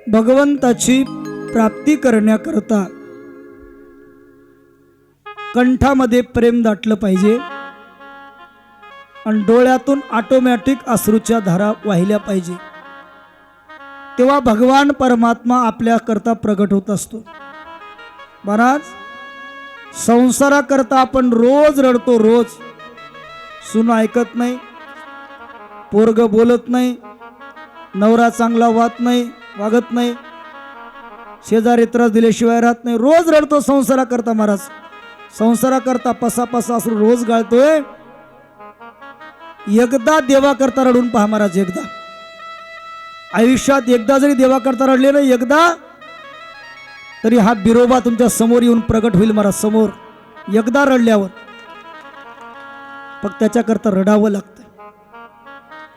भगवंताची प्राप्ती करण्याकरता कंठामध्ये प्रेम दाटलं पाहिजे आणि डोळ्यातून ऑटोमॅटिक अश्रूच्या धारा वाहिल्या पाहिजे, तेव्हा भगवान परमात्मा आपल्या करता प्रगट होत असतो. महाराज, संसाराकरता आपण रोज रडतो, रोज. सून ऐकत नाही, पोरग बोलत नाही, नवरा चांगला वागत नाही, शेजारी त्रास दिल्याशिवाय राहत नाही, रोज रडतो संसाराकरता. महाराज, संसाराकरता पसा असं रोज गाळतोय. एकदा देवाकरता रडून पहा महाराज. एकदा आयुष्यात एकदा जरी देवाकरता रडले ना, एकदा तरी हा बिरोबा तुमच्या समोर येऊन प्रगट होईल महाराज. समोर एकदा रडल्यावर फक्त त्याच्याकरता रडावं लागतं.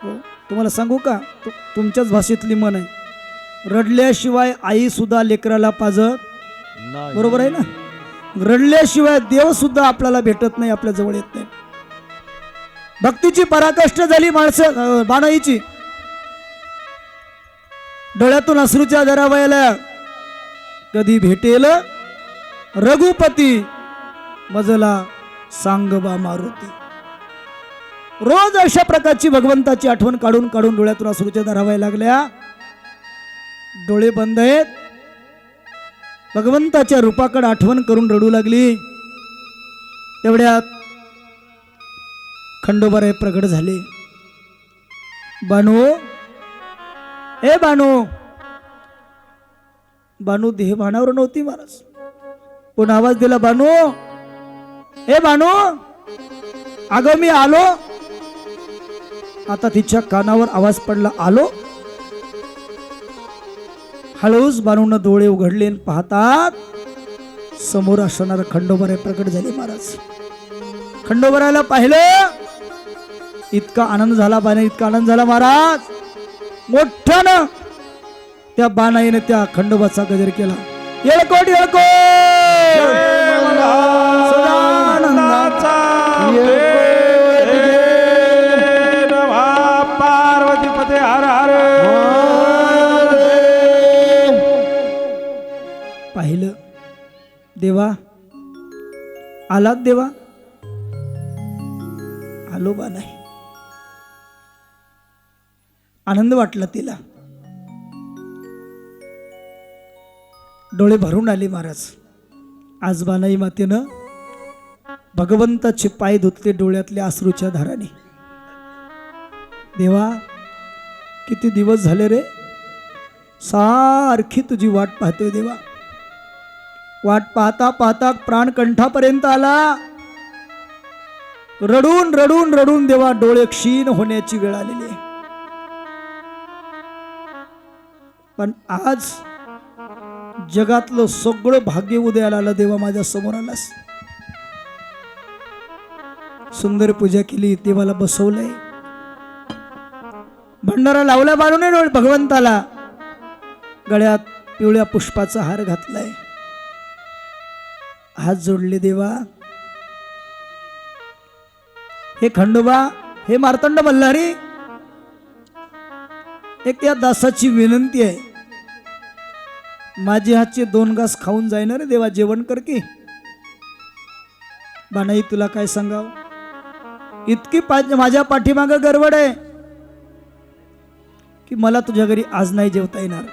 हो, तुम्हाला सांगू का, तुमच्याच भाषेतली म्हण आहे, रडल्याशिवाय आई सुद्धा लेकराला पाजत नाही. बरोबर आहे ना? रडल्याशिवाय देव सुद्धा आपल्याला भेटत नाही, आपल्या जवळ येत नाही. भक्तीची पराकाष्ठ झाली माणसं बाणाईची. डोळ्यातून अश्रूच्या धारा वाहिल्या. कधी भेटेल रघुपती मजला सांगबा मारुती. रोज अशा प्रकारची भगवंताची आठवण काढून काढून डोळ्यातून अश्रूच्या धारा व्हायला लागल्या. डोळे बंद आहेत, भगवंताच्या रूपाकडे आठवण करून रडू लागली. तेवढ्यात खंडोबाराय प्रगट झाले. बानू, ए बानू. बानू देह भानावर नव्हती महाराज, पण आवाज दिला, बानू, ए बानू, अगं मी आलो. आता तिच्या कानावर आवाज पडला, आलो. हळूच बानून डोळे उघडले, पाहतात समोर असणारा खंडोबाराय प्रगट झाले. महाराज, खंडोबारायला पाहिलं, इतका आनंद झाला बाने, इतका आनंद झाला महाराज. मोठ्यानं त्या बाणाईने त्या खंडोबाचा गजर केला. येळकोट येळकोट पार्वतीपते हर हर. पाहिलं, देवा आलात, देवा आलो. बानाई आनंद वाटला तिला, डोळे भरून आले महाराज. आज बानाई मातेनं भगवंताचे पाय धुतले डोळ्यातल्या अश्रूच्या धाराने. देवा, किती दिवस झाले रे, सारखी तुझी वाट पाहतोय देवा. वाट पाहता पाहता प्राण कंठापर्यंत आला. रडून रडून रडून देवा डोळे क्षीण होण्याची वेळ आलेली आहे. पण आज जगातलं सगळं भाग्य उदयाला आलं देवा, माझ्या समोर आलास. सुंदर पूजा केली, देवाला बसवलंय, भंडारा लावला बाळूने डोळे भगवंताला. गळ्यात पिवळ्या पुष्पाचा हार घातलाय, हात जोडले देवा. हे खंडोबा, हे मार्तंड मल्हारी, एक या दासाची विनंती आहे, माझे हातचे 2 घास खाऊन जाईना रे देवा, जेवण कर की. बानाई, तुला काय सांगाव, इतकी माझ्या पाठीमागं गडबड आहे की मला तुझ्या घरी आज नाही जेवता येणार.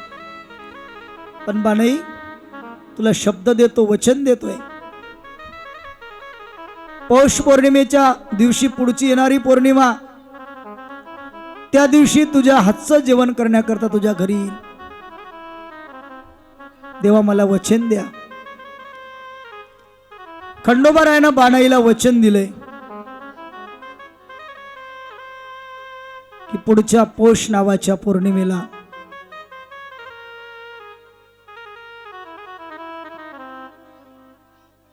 पण बानाई, तुला शब्द देतो, वचन देतोय, पौष पौर्णिमेच्या दिवशी, पुढची येणारी पौर्णिमा, त्या दिवशी तुझ्या हातचं जेवण करण्याकरता तुझ्या घरी येईल. देवा, मला वचन द्या. खंडोबारायानं बानाईला वचन दिलंय की पुढच्या पौष नावाच्या पौर्णिमेला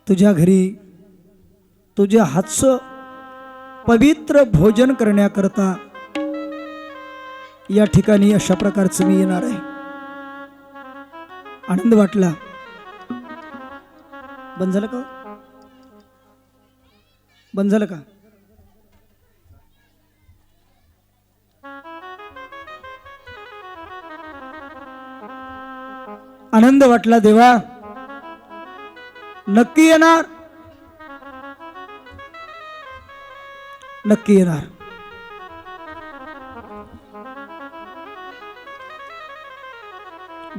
तुझ्या घरी तुझ्या हातचं पवित्र भोजन करण्याकरता या ठिकाणी अशा प्रकारचं मी येणार आहे. आनंद वाटला. बंद झालं का? बंद झालं का? आनंद वाटला. देवा नक्की येणार, नक्की येणार.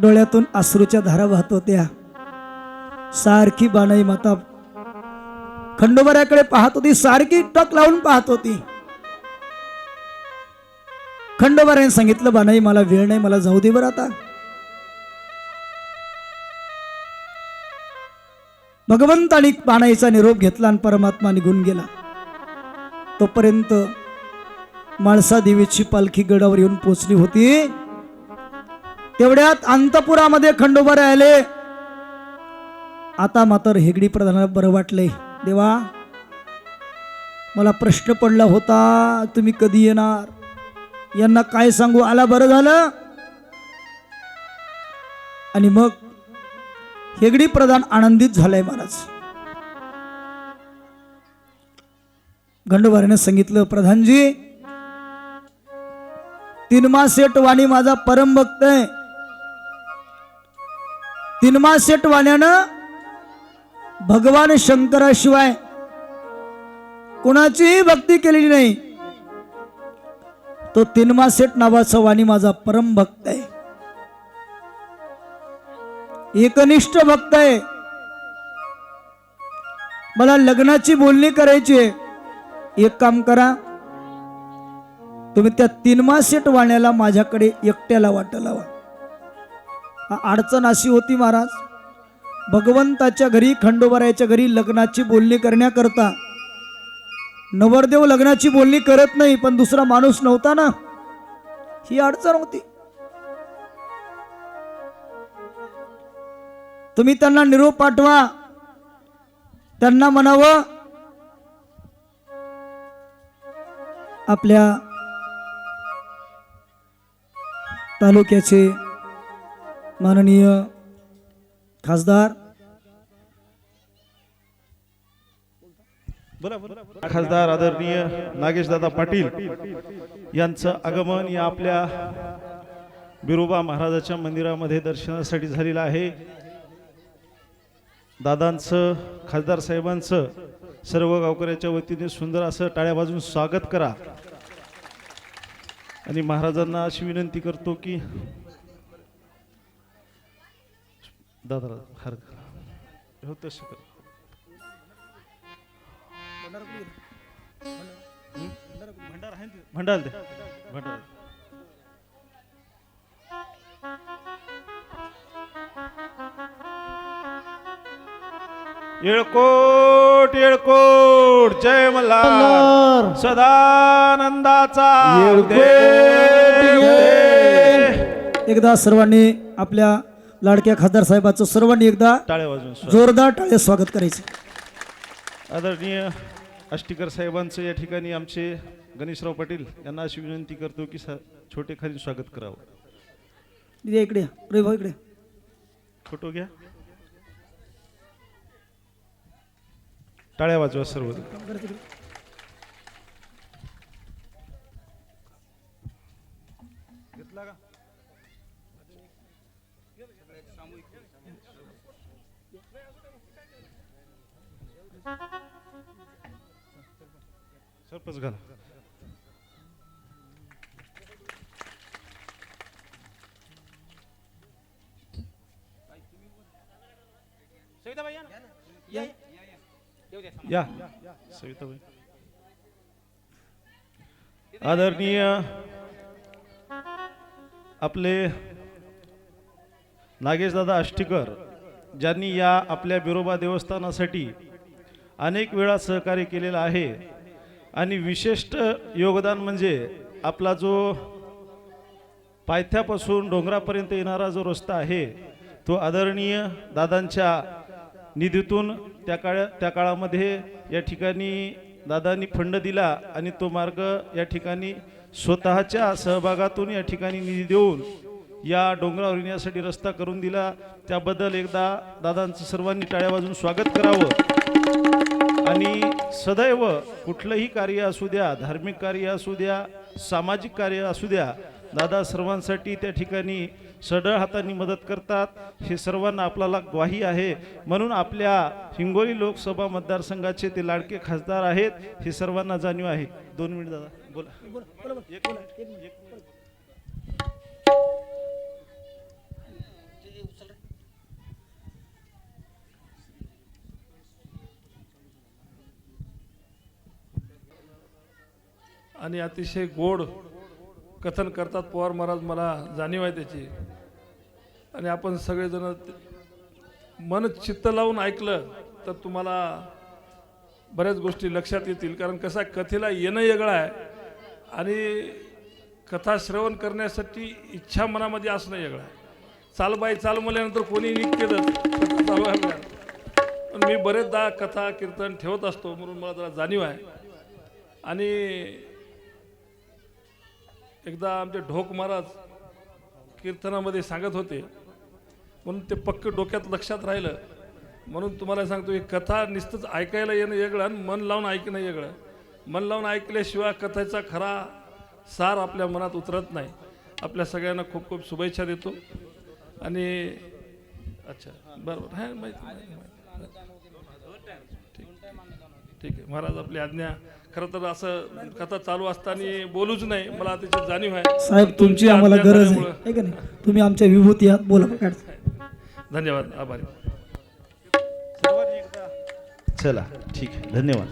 डोळ्यातून अश्रूच्या धारा वाहत होत्या. सारखी बाणाई माता खंडोबाऱ्याकडे पाहत होती, सारखी टक लावून पाहत होती. खंडोबाऱ्याने सांगितलं, बाणाई मला वेळ नाही, मला जाऊ दे बरं आता. भगवंतानी बाणाईचा निरोप घेतला आणि परमात्मा निघून गेला. तोपर्यंत माळसा देवीची पालखी गडावर येऊन पोचली होती. तेवढ्यात अंतपुरामध्ये खंडोबारे आले. आता मात्र हेगडी प्रधानाला बरं वाटलंय. देवा मला प्रश्न पडला होता, तुम्ही कधी येणार, यांना काय सांगू, आला बरं झालं. आणि मग हेगडी प्रधान आनंदित झालाय महाराज. खंडोबाऱ्याने सांगितलं, प्रधानजी तिनमा सेठ वाणी माझा परम भक्त आहे. तिनमा सेठ वाण्यानं भगवान शंकराशिवाय कोणाचीही भक्ती केलेली नाही. तो तिनमा सेठ नावाचा वाणी माझा परम भक्त आहे, एकनिष्ठ भक्त आहे. मला लग्नाची बोलणी करायची आहे. एक काम करा, तुम्ही त्या तिनमा सेठ वाण्याला माझ्याकडे एकट्याला वाट लावा. अडचण अशी होती महाराज, भगवंताच्या घरी खंडोबारायाच्या घरी लग्नाची बोलणी करण्याकरता नवरदेव लग्नाची बोलणी करत नाही, पण दुसरा माणूस नव्हता ना, ही अडचण होती. तुम्ही त्यांना निरोप पाठवा, त्यांना म्हणावं आपल्या तालुक्याचे माननीय खासदार खासदार आदरणीय नागेशदादा पाटील यांचं आगमन या आपल्या बिरोबा महाराजाच्या मंदिरामध्ये दर्शनासाठी झालेलं आहे. दादांचं, खासदार साहेबांचं सर्व गावकऱ्याच्या वतीने सुंदर असं टाळ्या वाजवून स्वागत करा. आणि महाराजांना अशी विनंती करतो की दादा हार हो तसं कर. भंडार दे भंडार. येळकोट येळकोट जय मल्हार सदानंदाचा एकदा सर्वांनी आपल्या लाडक्या खासदार साहेबांचं सर्वांनी एकदा टाळ्या वाजवून जोरदार टाळे स्वागत करायचं. आदरणीय आष्टीकर साहेबांचं या ठिकाणी आमचे गणेशराव पाटील यांना अशी विनंती करतो की छोटे खाली स्वागत करावं. इकडे रे भाऊ, इकडे फोटो घ्या, टाळ्या वाजवा सर्व. सरपंच घाला. या सविताबाई. आदरणीय आपले नागेशदादा आष्टीकर ज्यांनी या आपल्या बिरोबा देवस्थानासाठी अनेक वेळा सहकार्य केलेलं आहे आणि विशिष्ट योगदान म्हणजे आपला जो पायथ्यापासून डोंगरापर्यंत येणारा जो रस्ता आहे तो आदरणीय दादांच्या निधीतून त्या काळामध्ये या ठिकाणी दादांनी फंड दिला आणि तो मार्ग या ठिकाणी स्वतःच्या सहभागातून या ठिकाणी निधी देऊन या डोंगरावर येण्यासाठी रस्ता करून दिला. त्याबद्दल एकदा दादांचं सर्वांनी टाळ्या वाजवून स्वागत करावं. आणि सदैव कुठलंही कार्य असू द्या, धार्मिक कार्य असू द्या, सामाजिक कार्य असू द्या, दादा सर्वांसाठी त्या ठिकाणी सढळ हातांनी मदत करतात हे सर्वांना आपल्याला ग्वाही आहे. म्हणून आपल्या हिंगोली लोकसभा मतदारसंघाचे ते लाडके खासदार आहेत हे सर्वांना जाणीव आहे. 2 मिनिट दादा बोला. एक मिनिट. आणि अतिशय गोड कथन करतात पवार महाराज, मला जाणीव आहे त्याची. आणि आपण सगळेजण मन चित्त लावून ऐकलं तर तुम्हाला बऱ्याच गोष्टी लक्षात येतील. कारण कसा कथेला येणं वेगळं आहे आणि कथा श्रवण करण्यासाठी इच्छा मनामध्ये असणं वेगळं आहे. चाल बाई चाल म्हणल्यानंतर कोणी निघतेच कथा चालू आहे आपल्याला. पण मी बरेचदा कथा कीर्तन ठेवत असतो म्हणून मला जरा जाणीव आहे. आणि एकदा आमचे ढोक महाराज कीर्तनामध्ये सांगत होते म्हणून ते पक्क डोक्यात लक्षात राहिलं. म्हणून तुम्हाला सांगतो, ही कथा नुसतंच ऐकायला येणं वेगळं आणि मन लावून ऐकणं वेगळं. मन लावून ऐकल्याशिवाय कथेचा खरा सार आपल्या मनात उतरत नाही. आपल्या सगळ्यांना खूप खूप शुभेच्छा देतो. आणि अच्छा बरोबर आहे माहिती. ठीक आहे महाराज, आपली आज्ञा. खरं तर असं कथा चालू असताना बोलूच नाही, मला त्याची जाणीव आहे. साहेब तुमची आम्हाला गरज आहे का नाही? तुम्ही आमच्या विभूती आहात, बोला. धन्यवाद, आभारी. सर्वांनी एकदा चला ठीक आहे. धन्यवाद.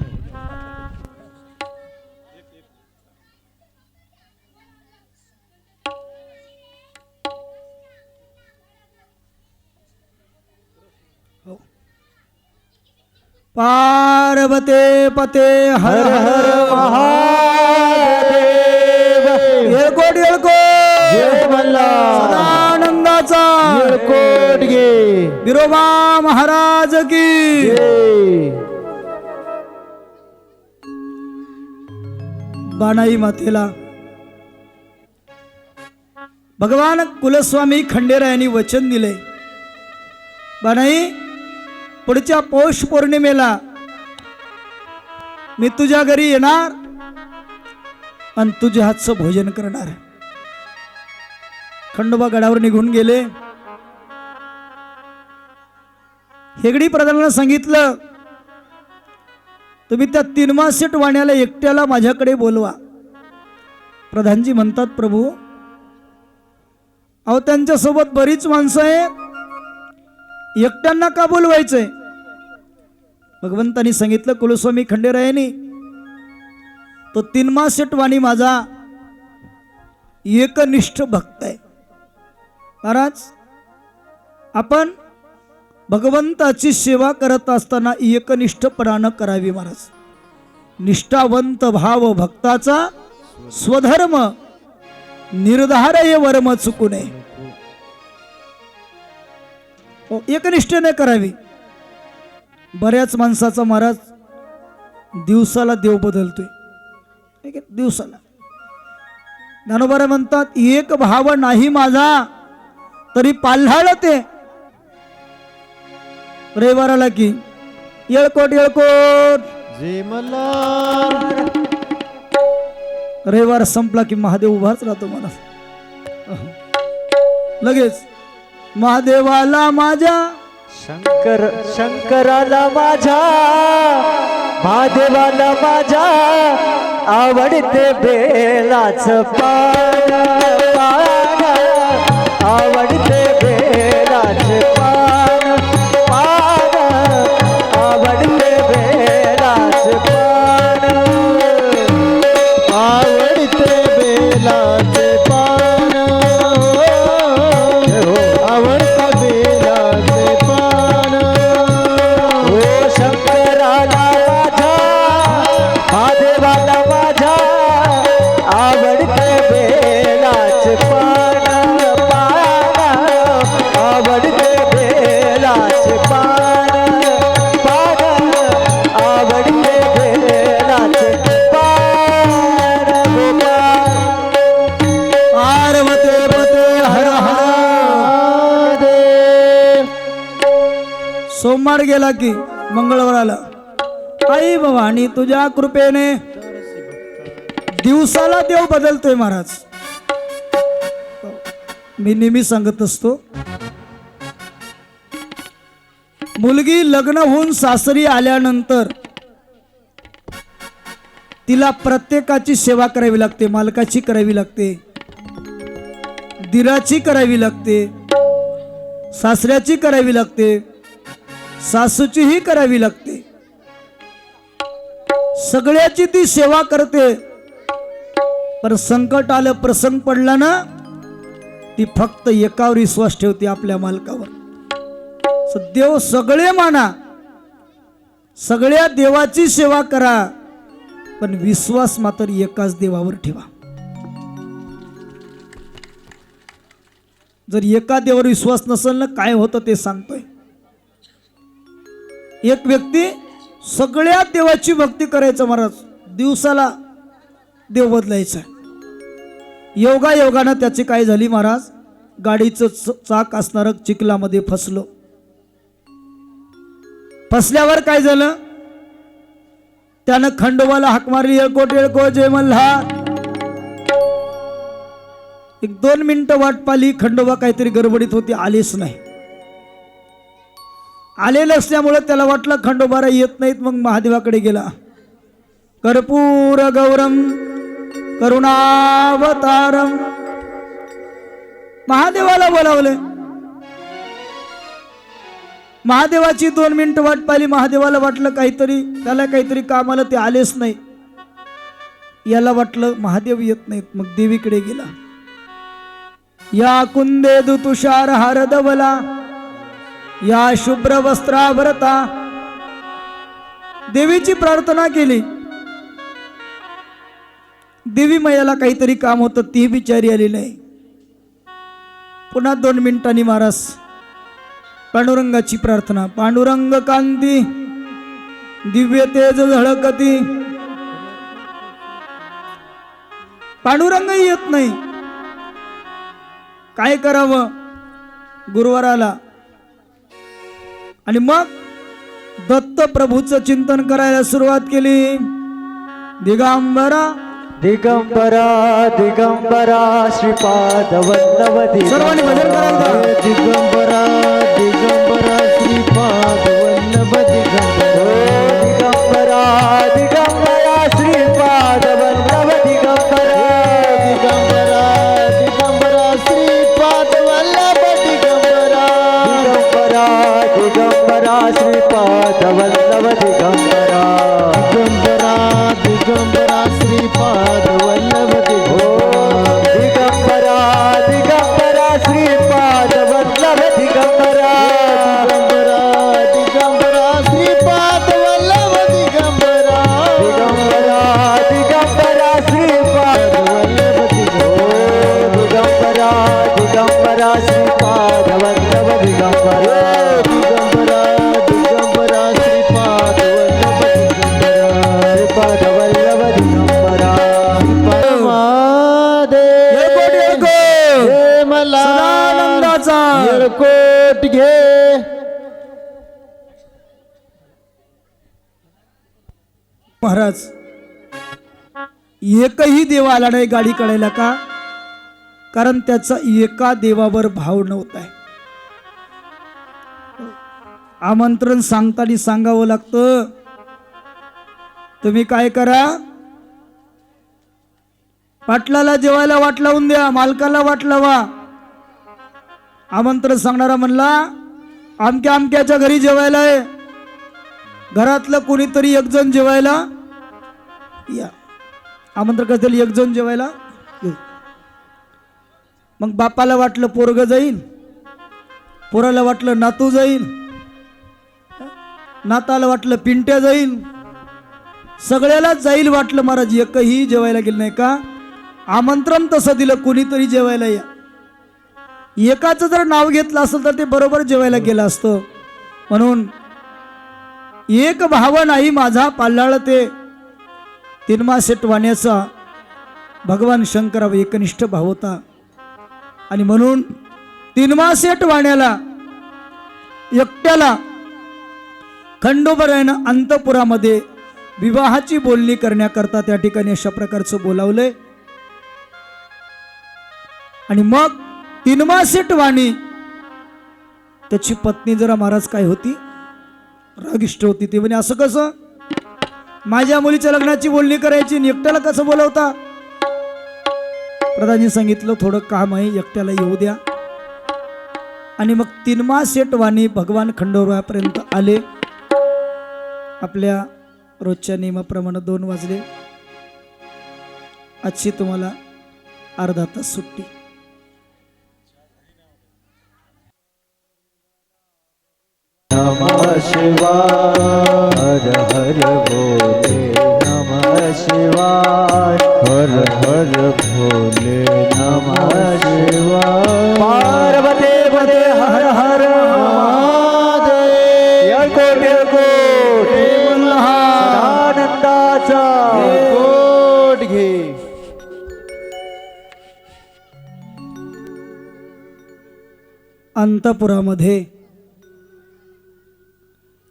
पार्वते पते हर हर महादेव. येळकोट येळकोट जय मल्हार. सदानंदाचा येळकोट गे. बिरोबा महाराज की जय. बाणाई मातेला भगवान कुलस्वामी खंडेरायांनी वचन दिले, बाणाई पुढच्या पौष पौर्णिमेला मी तुझ्या घरी येणार आणि तुझ्या हातचं भोजन करणार. खंडोबा गडावर निघून गेले. हेगडी प्रधानांना सांगितलं, तुम्ही त्या 3 मासेट वाण्याला एकट्याला माझ्याकडे बोलवा. प्रधानजी म्हणतात, प्रभू अहो त्यांच्यासोबत बरीच माणसं आहेत, एकट्यांना का बोलवायचंय? भगवंतानी सांगितलं, कुलस्वामी खंडेरायांनी, तो 3 मासेट वाणी माझा एकनिष्ठ भक्त आहे. महाराज आपण भगवंताची सेवा करत असताना एकनिष्ठपणानं करावी. महाराज निष्ठावंत भाव भक्ताचा स्वधर्म निर्धार ये वर्म चुकू नये. एकनिष्ठेने करावी. बऱ्याच माणसाचा महाराज दिवसाला देव बदलतोय, दिवसाला. ज्ञानोबा म्हणतात, एक भाव नाही माझा तरी पाल्हाळ ते. रविवाराला की येळकोट येळकोट जय मल्हार. रविवार संपला की महादेव उभाच राहतो मला. लगेच महादेवाला माझ्या, शंकराला माझ्या, महादेवाला माझ्या आवडते बेलाच पान. पान आवडते बेलाच पान. पान आवडते बेलाच पान. आवडते बेलाच पान. आवडता बेलाच पान. ओ शंकराला माझ्या, महादेवाला माझ्या आवडते बेलाच पान. पान आवडते बेलाच पान. पान आवडते बेलाच पान. पार्वते पते हर हर. सोमवार गेला की मंगळवार आला. आई भवानी तुझ्या कृपेने दिवसाला देव बदलतोय महाराज. मी नेहमी सांगत असतो, मुलगी लग्न होऊन सासरी आल्यानंतर तिला प्रत्येकाची सेवा करावी लागते. मालकाची करावी लागते, दिराची करावी लागते, सासऱ्याची करावी लागते, सासूचीही करावी लागते. सगळ्याची ती सेवा करते. पण संकट आलं, प्रसंग पडला ना, ती फक्त एकावर विश्वास ठेवते, आपल्या मालकावर. देव सगळे माना, सगळ्या देवाची सेवा करा, पण विश्वास मात्र एकाच देवावर ठेवा. जर एका देवावर विश्वास नसेल ना, काय होतं ते सांगतोय. एक व्यक्ती सगळ्या देवाची भक्ती करायचं महाराज, दिवसाला देव बदलायचा. योगायोगानं त्याची काय झाली महाराज, गाडीचं चाक असणारं चिखलामध्ये फसलो. फसल्यावर काय झालं, त्यानं खंडोबाला हाक मारली, येळकोट येळको जय मल्हार. 1-2 मिनिटं वाट पाहिली, खंडोबा काहीतरी गडबडीत होती, आलेच नाही. आले नसल्यामुळे त्याला वाटलं खंडोबारा येत नाहीत. मग महादेवाकडे गेला. कर्पूर गौरम करुणावतारम. महादेवाला बोलावले. महादेवाची 2 मिनिटं वाट पाहिली. महादेवाला वाटलं काहीतरी, त्याला काहीतरी काम आलं, ते आलेच नाही. याला वाटलं महादेव येत नाहीत. मग देवीकडे गेला. या कुंदेदु तुषार हारदवला, या शुभ्र वस्त्रावरता. देवीची प्रार्थना केली. देवी मैयाला काहीतरी काम होतं, ती बिचारी आली नाही. पुन्हा 2 मिनिटांनी महाराज पांडुरंगाची प्रार्थना. पांडुरंग कांती दिव्य तेज झळकती. पांडुरंगही येत नाही. काय करावं, गुरुवार आला. आणि मग दत्त प्रभूचं चिंतन करायला सुरुवात केली. दिगंबरा दिगंबरा दिगंबरा श्रीपाद वल्लभ सर्वांनी भजन करायला. दिगंबरा दिगंबरा श्रीपाद वल्लभ दिगंबरा दिगंबरा श्रीपाद वल्लभ दिगंबरा दिगंबरा दिगंबरा श्रीपाद वल्लभ दिगंबरा दिगंबरा दिगंबरा श्रीपाद वल्लभ दिगंबरा दिगंबरा दिगंबरा श्रीपाद वल्लभ दिगंबरा दिगंबरा श्रीपाद वल्लभ दिगंबरा दिगंबरा दिगंबरा श्रीपाद वल्लभ दिगंबरा दिगंबरा दिगंबरा श्रीपाद वल्लभ दिगंबरा दिगंबरा श्रीपाद वल्लभ दिगंबरा दिगंबरा दिगंबरा श्रीपाद वल्लभ दिगंबरा श्रीपाद वल्लभ दिगंबरा येळकोट येळको. जय मल्हार. सदानंदाचा. येळकोट घे. महाराज एकही देव आला नाही गाडी कळायला. का? कारण त्याचा एका देवावर भाव नव्हता. आमंत्रण सांगताना सांगावं लागतं, तुम्ही काय करा, पाटलाला जेवायला वाट लावून द्या, मालकाला वाट लावा. आमंत्रण सांगणारा म्हणला अमक्या अमक्याच्या घरी जेवायला आहे, घरातलं कोणीतरी एक जण जेवायला या. आमंत्रण कसं, एक जण जेवायला ये. मग बापाला वाटलं पोरग जाईल, पोराला वाटलं नातू जाईल, नाताला वाटलं पिंट्या जाईल, सगळ्यालाच जाईल वाटलं. महाराज एकही जेवायला गेलं नाही. का? आमंत्रण तसं दिलं, कोणीतरी जेवायला या. एकाचं जर नाव घेतलं असेल तर ते बरोबर जेवायला गेलं असतं. म्हणून एक भाव नाही माझा पाल्लाळ ते तिनमासेट वाण्याचा भगवान शंकरावर एकनिष्ठ भाव होता. आणि म्हणून तिनमासेट वाण्याला एकट्याला खंडोबारायानं अंतपुरामध्ये विवाहाची बोलणी करण्याकरता त्या ठिकाणी अशा प्रकारचं बोलावलंय. आणि मग तीनमासेट वाणी त्याची पत्नी जरा महाराज काय होती, रागिष्ट होती. ते म्हणे असं कसं, माझ्या मुलीच्या लग्नाची बोलणी करायची आणि एकट्याला कसं बोलवता. प्रधानजी सांगितलं थोडं काम आहे, एकट्याला येऊ द्या. आणि मग तीनमासेट वाणी भगवान खंडोबापर्यंत आले. आपल्या रोजच्या नियमाप्रमाणे 2 वाजले. आजची तुम्हाला अर्धा तास सुट्टी. नमः शिवाय हर हर भोले नमः शिवाय हर हर भोले नमः शिवाय पार्वती पदे हर हर महादेव कोट सदानंदाचा कोट घे. अंतपुरामध्ये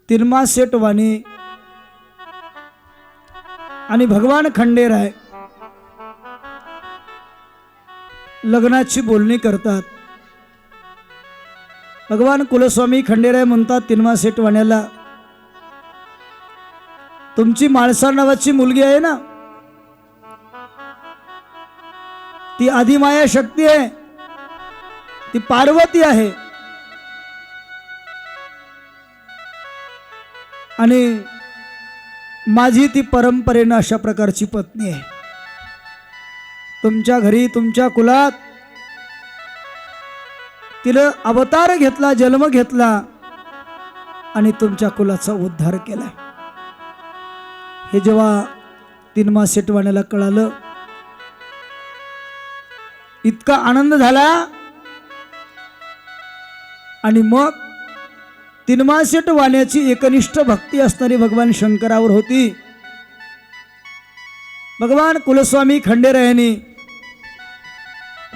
तीनमासेट वाणी आणि भगवान खंडेराय लग्नाची बोलणी करतात. भगवान कुलस्वामी खंडेराय म्हणतात तीनमासेट वाण्याला, तुमची माळसा नावाची मुलगी आहे ना, ती आदिमाया शक्ती आहे, ती पार्वती आहे. आणि माझी ती परंपरेनं अशा प्रकारची पत्नी आहे. तुमच्या घरी तुमच्या कुलात तिनं अवतार घेतला, जन्म घेतला आणि तुमच्या कुलाचा उद्धार केलाय. हे जेव्हा तीनमासेट वाण्याला कळालं, इतका आनंद झाला. आणि मग तीनमासेट वाण्याची एकनिष्ठ भक्ती असणारी भगवान शंकरावर होती. भगवान कुलस्वामी खंडेरायांनी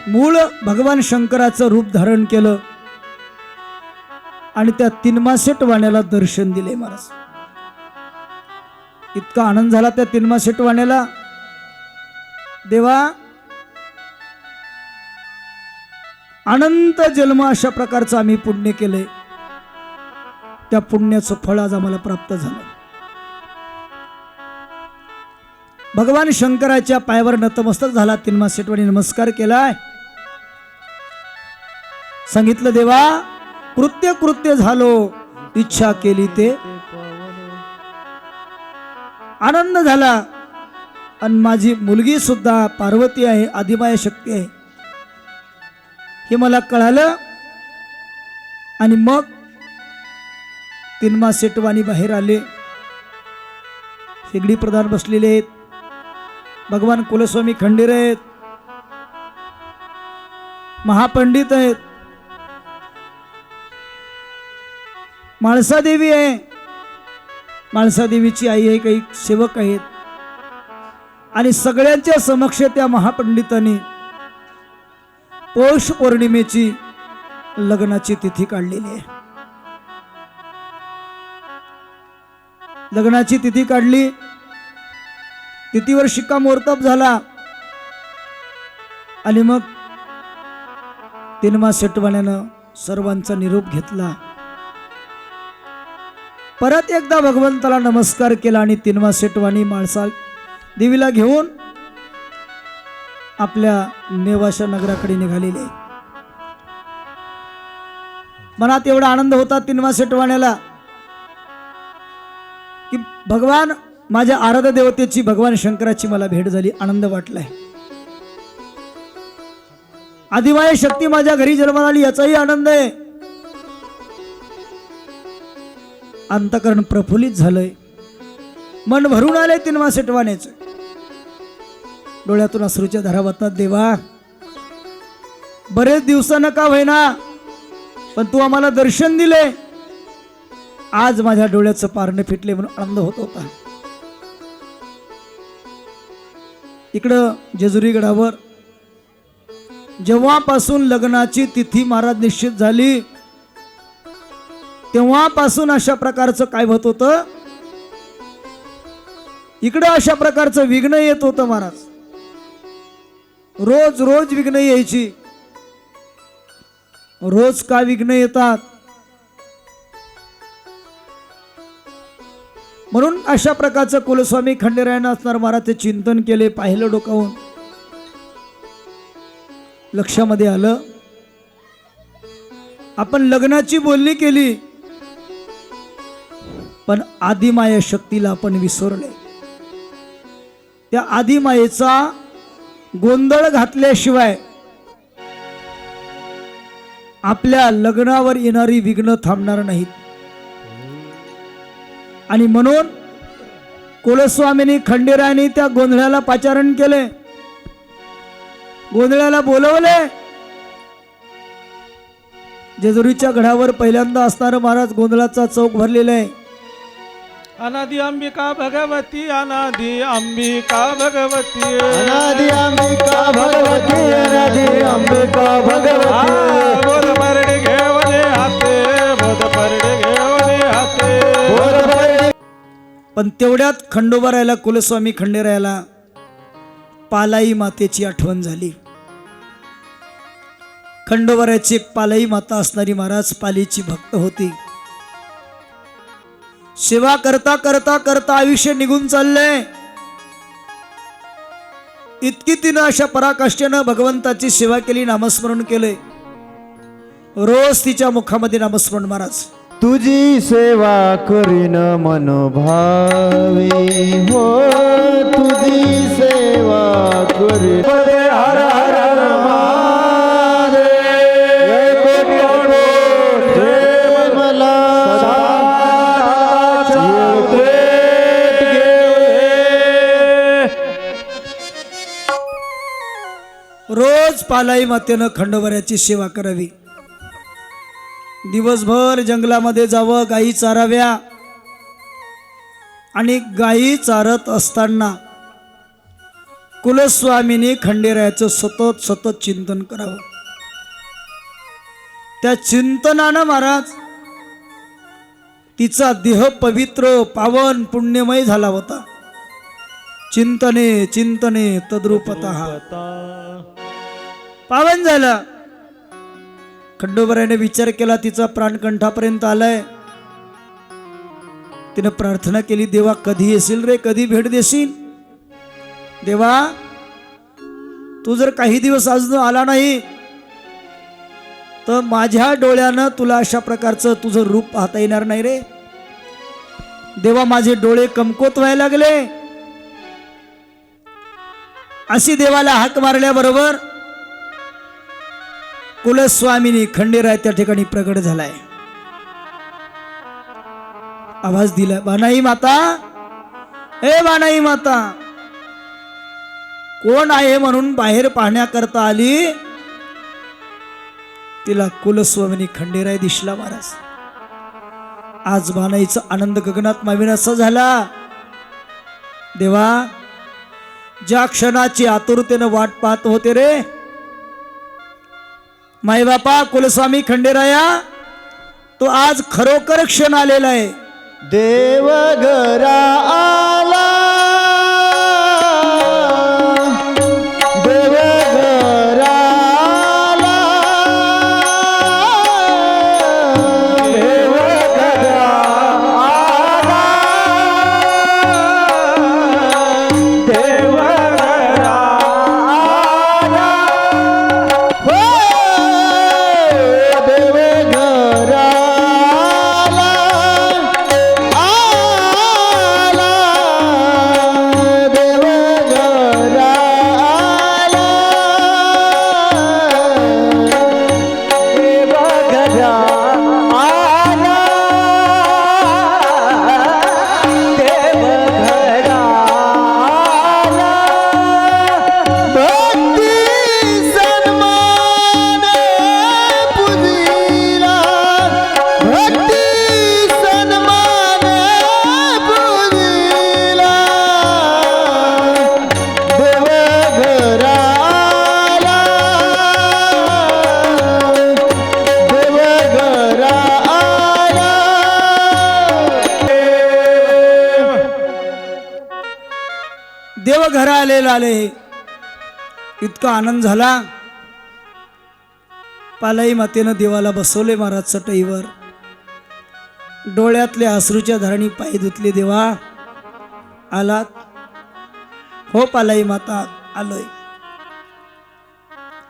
मूळ भगवान शंकराचं रूप धारण केलं आणि त्या तीनमासेट वाण्याला दर्शन दिले. महाराज इतका आनंद झाला त्या तीनमासेट वाण्याला. देवा, अनंत जन्म अशा प्रकारचं आम्ही पुण्य केलंय, त्या पुण्याचं फळ आज आम्हाला प्राप्त झालं. भगवान शंकराच्या पायावर नतमस्तक झाला. तीनमासेट वाणी नमस्कार केलाय. सांगितलं देवा, कृत्य कृत्य झालो, इच्छा केली ते. आनंद झाला. आणि माझी मुलगी सुद्धा पार्वती आहे, आदिमाया शक्ती आहे, हे मला कळालं. आणि मग तीनमासेट वाणी बाहेर आले. शेगडी प्रधान बसलेले आहेत, भगवान कुलस्वामी खंडेराय आहेत, महापंडित आहेत, माळसादेवी आहे, माळसादेवीची आई आहे, काही सेवक आहेत. आणि सगळ्यांच्या समक्ष त्या महापंडितांनी पौष पौर्णिमेची लग्नाची तिथी काढलेली आहे. लग्नाची तिथी काढली. तिथीवर शिक्कामोर्तब झाला. आणि मग तीनमासेट वाण्यानं सर्वांचा निरोप घेतला. परत एकदा भगवंताला नमस्कार केला आणि तीनमासेट वाणी माळसा देवीला घेऊन आपल्या नेवाशा नगराकडे निघालेले. मनात एवढा आनंद होता तीनमासेट वाण्याला की भगवान माझ्या आराध्य देवतेची, भगवान शंकराची मला भेट झाली, आनंद वाटलाय. आदिमाया शक्ती माझ्या घरी जन्माला आली याचाही आनंद आहे. अंतकरण प्रफुल्लित झालंय, मन भरून आलंय तीनमासेट वाण्याचं. डोळ्यातून अश्रूच्या धारा वाहतात. देवा, बरेच दिवसानं का होईना पण तू आम्हाला दर्शन दिले. आज माझ्या डोळ्याचं पारणे फिटले म्हणून आनंद होत होता. इकडं जेजुरी गडावर जेव्हापासून लग्नाची तिथी महाराज निश्चित झाली, तेव्हापासून अशा प्रकारचं काय होत होतं, इकडं अशा प्रकारचं विघ्न येत होतं महाराज. रोज रोज विघ्न यायची. रोज का विघ्न येतात. म्हणून अशा प्रकारचं कुलस्वामी खंडेरायानं असणार महाराजचे चिंतन केले, पाहिलं डोकावून. लक्षामध्ये आलं आपण लग्नाची बोलणी केली, पण आदिमाया शक्तीला आपण विसरले. त्या आदिमायेचा गोंधळ घातल्याशिवाय आपल्या लग्नावर येणारी विघ्न थांबणार नाहीत. आणि म्हणून कुलस्वामींनी खंडेरायाने त्या गोंधळाला पाचारण केले, गोंधळाला बोलवले. जेजुरीच्या गडावर पहिल्यांदा असणारं महाराज गोंधळाचा चौक भरलेला आहे. अनादि अंबिका भगवती, अनादि अंबिका भगवती, अनादि अंबिका भगवती, अनादि अंबिका भगवती. बोध परडे घेवने हाते, बोध परडे घेवने हाते. पण तेवढ्यात खंडोबारायाला, कुलस्वामी खंडेरायाला पालाई मातेची आठवण झाली. खंडोबारायाची एक पालाई माता असणारी महाराज पालीची भक्त होती. सेवा करता करता करता आयुष्य निघून चाललंय. इतकी तिनं अशा पराकाष्ठेनं भगवंताची सेवा केली, नामस्मरण केले. रोज तिच्या मुखामध्ये नामस्मरण महाराज. तुझी सेवा करीन मनोभावे हो, तुझी सेवा करीन. हर हर महादेव. जय कोटी कोटी जय मला रोज पालाई मातेनं खंडोबाऱ्याची सेवा करावी. दिवसभर जंगलामध्ये जावं, गायी चाराव्या. आणि गायी चारत असताना कुलस्वामीने खंडेरायाचं सतत सतत चिंतन करावं. त्या चिंतनानं महाराज तिचा देह पवित्र पावन पुण्यमय झाला होता. चिंतने चिंतने तद्रूपतः पावन झाला. खंडोबारायाने विचार केला, तिचा प्राण कंठापर्यंत आलाय. तिने प्रार्थना केली, देवा कधी येशील रे, कधी भेट देशील. देवा तू जर काही दिवस अजून आला नाही तर माझ्या डोळ्यानं तुला अशा प्रकारचं तुझं रूप पाहता येणार नाही रे. देवा माझे डोळे कमकोत व्हायला लागले. अशी देवाला हाक मारल्याबरोबर कुलस्वामीनी खंडेराय त्या ठिकाणी प्रगट झालाय. आवाज दिला, बानाई माता, ए बानाई माता. कोण आहे म्हणून बाहेर पाहण्याकरता आली. तिला कुलस्वामीनी खंडेराय दिसला महाराज. आज बानाईचा आनंद गगनात माविनासा झाला. देवा ज्या क्षणाची आतुरतेनं वाट पाहत होते रे माई बापा कुलस्वामी खंडेराया, तो आज खरोखर क्षण आलेला आहे. देवघरा आला, देवघरा आला, देवघरा आला, देवघरा आला. हो देवघरा देव घरा आलेला आले. इतका आनंद झाला. पालाई मातेनं देवाला बसवले महाराज चटईवर. डोळ्यातले अश्रूच्या धारणी पाय धुतले. देवा आलात हो पालाई माता, आलोय.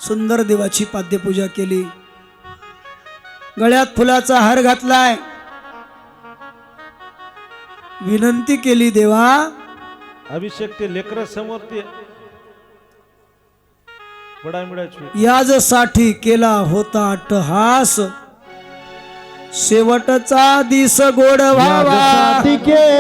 सुंदर देवाची पाद्यपूजा केली. गळ्यात फुलाचा हार घातलाय. विनंती केली, देवा अभिषेक ते लेकर समोर ते बडा मिळायची याजसाठी केला होता अट्टहास. शेवटचा दिस गोड व्हावा. यासाठी केला